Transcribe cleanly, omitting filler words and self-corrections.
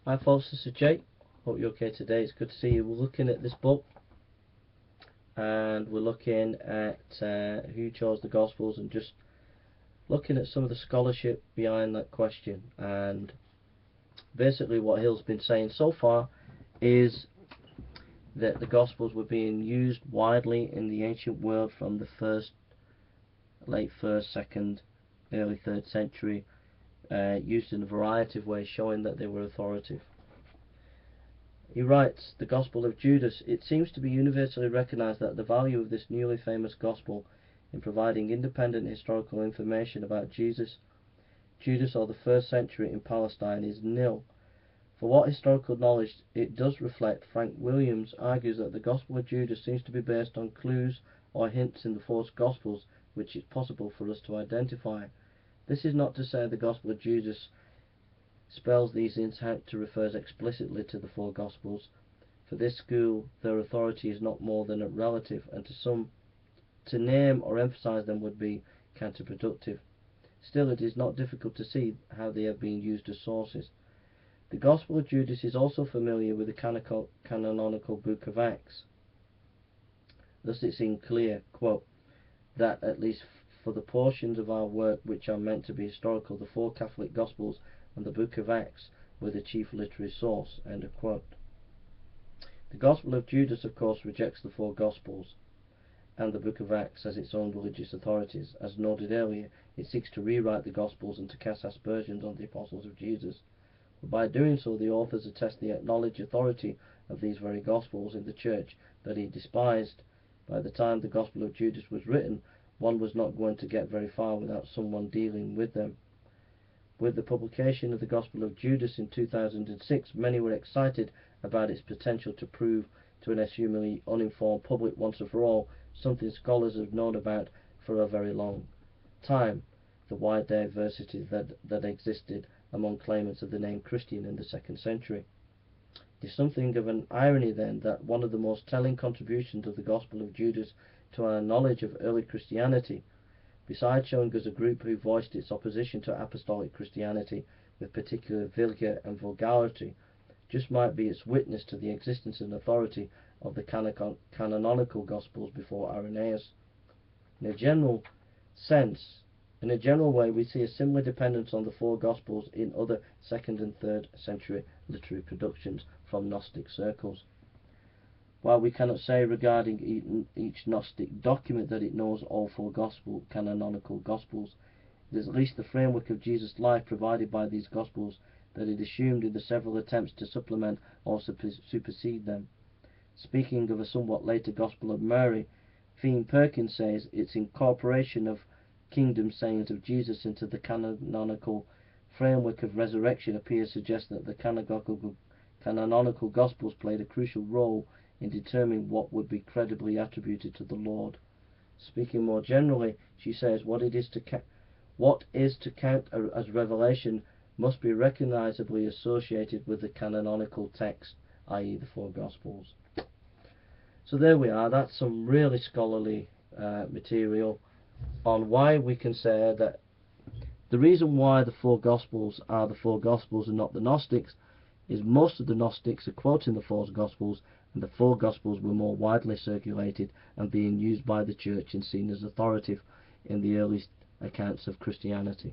Hi folks, this is Jake. Hope you're okay today. It's good to see you. We're looking at this book and we're looking at who chose the Gospels and just looking at some of the scholarship behind that question. And basically what Hill's been saying so far is that the Gospels were being used widely in the ancient world from the late 1st, 2nd, early 3rd century, used in a variety of ways, showing that they were authoritative. He writes, the Gospel of Judas. It seems to be universally recognized that the value of this newly famous Gospel in providing independent historical information about Judas or the 1st century in Palestine is nil. For what historical knowledge it does reflect, Frank Williams argues that the Gospel of Judas seems to be based on clues or hints in the four Gospels which it's possible for us to identify. This is not to say the Gospel of Judas spells these hints out to refer explicitly to the four Gospels. For this school, their authority is not more than a relative, and to some, to name or emphasize them would be counterproductive. Still, it is not difficult to see how they have been used as sources. The Gospel of Judas is also familiar with the canonical Book of Acts. Thus it seems clear, quote, that at least for the portions of our work which are meant to be historical, the four Catholic Gospels and the Book of Acts were the chief literary source. End of quote. The Gospel of Judas, of course, rejects the four Gospels and the Book of Acts as its own religious authorities. As noted earlier, it seeks to rewrite the Gospels and to cast aspersions on the apostles of Jesus. But by doing so, the authors attest the acknowledged authority of these very Gospels in the Church that he despised. By the time the Gospel of Judas was written, one was not going to get very far without someone dealing with them. With the publication of the Gospel of Judas in 2006, many were excited about its potential to prove to an assumingly uninformed public once and for all something scholars have known about for a very long time, the wide diversity that existed among claimants of the name Christian in the 2nd century. It is something of an irony then that one of the most telling contributions of the Gospel of Judas to our knowledge of early Christianity, besides showing us a group who voiced its opposition to apostolic Christianity with particular vigour and vulgarity, just might be its witness to the existence and authority of the canonical Gospels before Irenaeus. In a general way, we see a similar dependence on the four Gospels in other 2nd and 3rd century literary productions from Gnostic circles. While we cannot say regarding each Gnostic document that it knows all four canonical Gospels, it is at least the framework of Jesus' life provided by these Gospels that it assumed in the several attempts to supplement or supersede them. Speaking of a somewhat later Gospel of Mary, Fienne Perkins says its incorporation of kingdom sayings of Jesus into the canonical framework of resurrection appears to suggest that the canonical Gospels played a crucial role in determining what would be credibly attributed to the Lord. Speaking more generally, she says what is to count as revelation must be recognizably associated with the canonical text, i.e. the four Gospels. So there we are. That's some really scholarly material on why we can say that the reason why the four Gospels are the four Gospels and not the Gnostics is most of the Gnostics are quoting the four Gospels, and the four Gospels were more widely circulated and being used by the Church and seen as authoritative in the earliest accounts of Christianity.